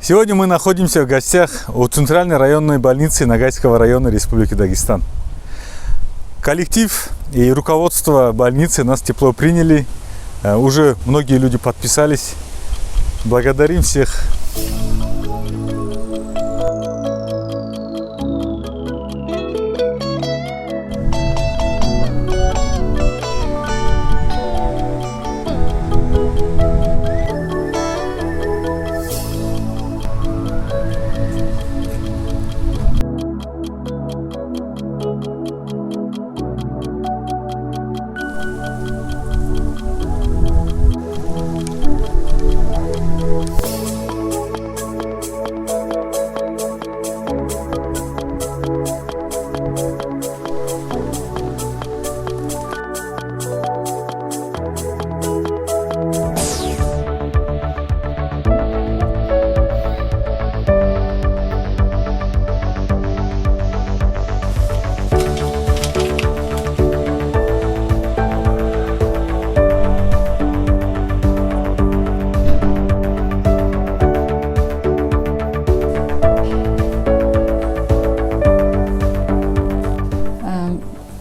Сегодня мы находимся в гостях у Центральной районной больницы Ногайского района Республики Дагестан. Коллектив и руководство больницы нас тепло приняли. Уже многие люди подписались. Благодарим всех.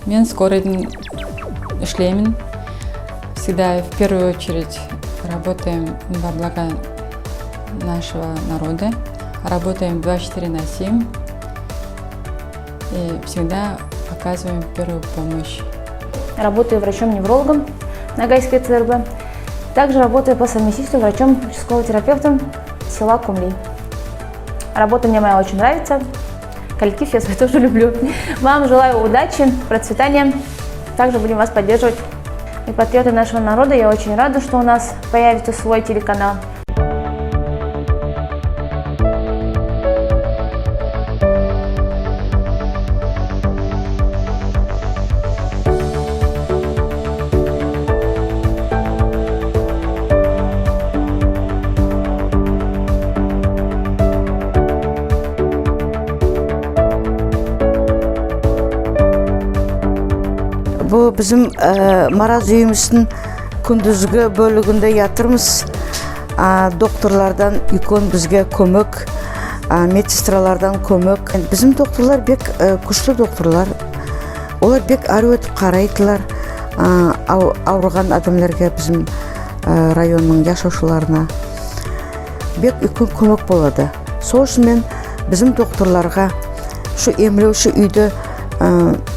Мен скорыйдың ишлеймін. Всегда в первую очередь работаем во благо нашего народа. Работаем 24/7 и всегда оказываем первую помощь. Работаю врачом-неврологом Ногайской ЦРБ. Также работаю по совместительству врачом-участковым терапевтом села Кумли. Работа мне моя очень нравится. Коллектив я свой тоже люблю. Вам желаю удачи, процветания. Также будем вас поддерживать. И патриоты нашего народа, я очень рада, что у нас появится свой телеканал. Бұл bizim Maraz үйіміздің күндізгі бөлігінде ятырмыз. Докторлардан үлкен бізге көмек, медсестралардан көмек. Bizim докторлар бек күшті докторлар. Олар бек ары өтіп қарайтылар ауырған адамдарға, bizim районның яшаушыларына. Бек үлкен көмек болады. Сол үшін мен bizim докторларға шу емлеуші үйді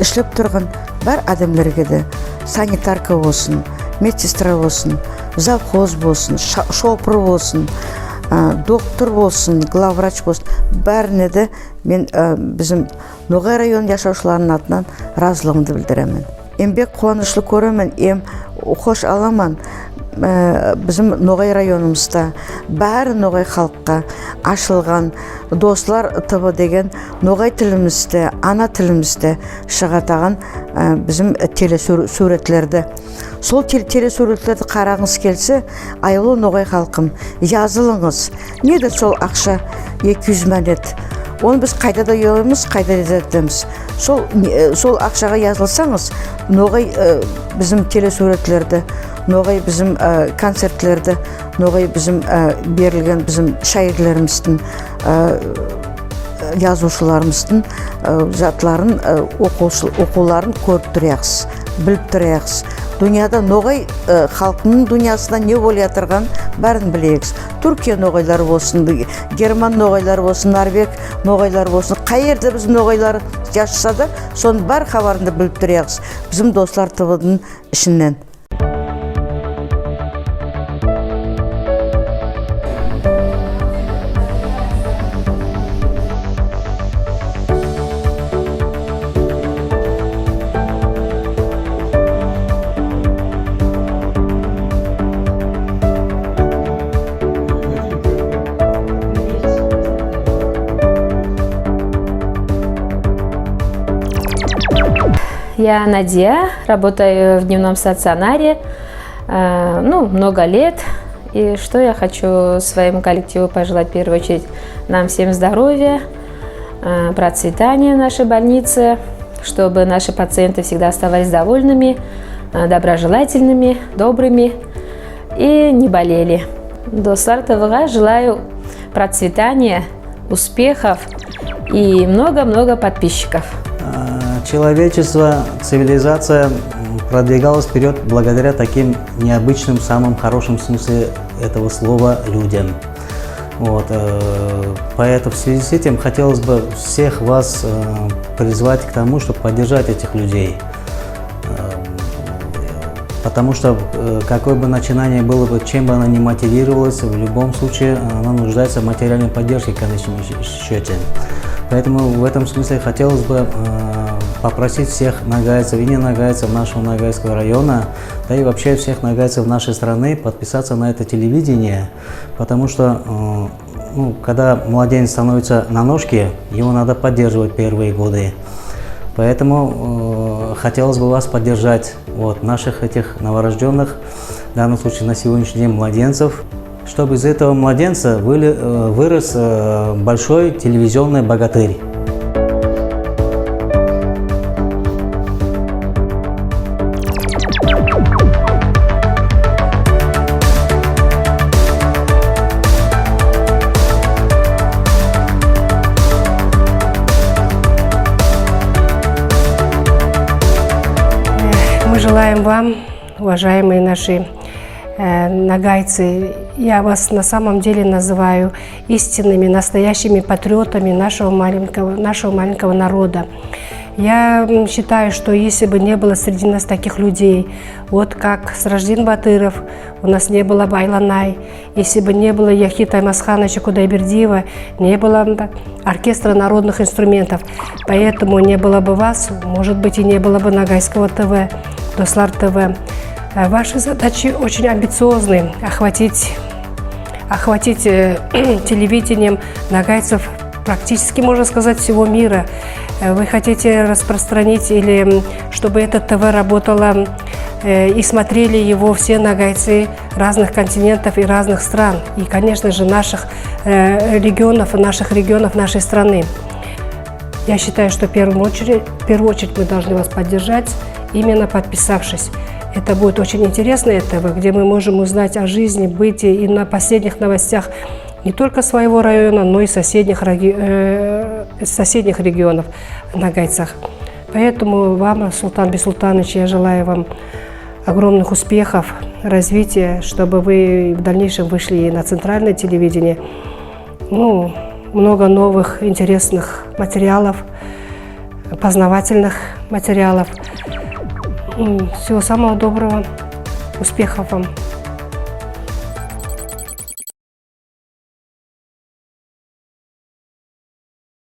ішлеп тұрған бар адамдарға да санитарка болсын, медсестра болсын, завхоз болсын, шопыр болсын, доктор болсын, главврач болсын, бәріне де мен bizim Ноғай район яшаушыларының атынан разылығымды білдіремін. Бек қуанышлы көремін, хош аламан. Bizim Ноғай районымызда бәрі Ноғай халыққа ашылған достар тобы деген Ноғай тілімізді, ана тілімізді шығатаған bizim телесуретлерді. Сол телесуретлерді қарағыңыз келсе, айлы Ноғай халқым, жазылыңыз. Неде сол ақша 200 мәнет? Оны біз қайда ойымыз, қайда едеміз. Сол ақшаға yazылсаңыз, Ноғай bizim телесуретлерді, Ноғай bizim концертлерді, Ноғай bizim берілген bizim шайырларымыздың, yazушыларымыздың затларын, оқуларын көріп тұряқсыз, біліп тұряқсыз. Дүнияда Ноғай халқының дүниясында не болы атырған бәрін білегіз. Түркия Ноғайлары болсын, Герман Ноғайлары болсын, Норвег Ноғайлары болсын. Қай ерде біз Ноғайлары жашса да, соның бар хабарында біліп тұряқсыз. Bizim достар тобының ішінен. Я Надя, работаю в дневном стационаре, много лет. И что я хочу своему коллективу пожелать в первую очередь? Нам всем здоровья, процветания нашей больницы, чтобы наши пациенты всегда оставались довольными, доброжелательными, добрыми и не болели. Достар ТВ желаю процветания, успехов и много-много подписчиков. Человечество, цивилизация продвигалась вперед благодаря таким необычным, в самом хорошем смысле этого слова, людям. Вот, поэтому в связи с этим хотелось бы всех вас призвать к тому, чтобы поддержать этих людей. Потому что какое бы начинание было бы, чем бы оно ни мотивировалось, в любом случае оно нуждается в материальной поддержке, в конечном счете. Поэтому в этом смысле хотелось бы попросить всех нагайцев и не нагайцев нашего Ногайского района, да и вообще всех нагайцев нашей страны подписаться на это телевидение, потому что когда младенец становится на ножки, его надо поддерживать первые годы. Поэтому хотелось бы вас поддержать, наших этих новорожденных, в данном случае на сегодняшний день младенцев, чтобы из этого младенца вырос большой телевизионный богатырь. Мы желаем вам, уважаемые наши нагайцы, я вас на самом деле называю истинными, настоящими патриотами нашего маленького народа. Я считаю, что если бы не было среди нас таких людей, вот как Сраждин Батыров, у нас не было бы Айланай, если бы не было Яхита Аймасхановича Кудайбердиева, не было оркестра народных инструментов, поэтому не было бы вас, может быть, и не было бы Ногайского ТВ, Дослар ТВ. Ваши задачи очень амбициозны – охватить телевидением ногайцев практически, можно сказать, всего мира. Вы хотите распространить или чтобы это ТВ работало и смотрели его все ногайцы разных континентов и разных стран. И, конечно же, наших регионов нашей страны. Я считаю, что в первую очередь мы должны вас поддержать, именно подписавшись. Это будет очень интересное ТВ, где мы можем узнать о жизни, бытии и на последних новостях не только своего района, но и соседних регионов в Ногайцах. Поэтому вам, Султан Бисултанович, я желаю вам огромных успехов, развития, чтобы вы в дальнейшем вышли на центральное телевидение. Много новых интересных материалов, познавательных материалов. Всего самого доброго, успехов вам!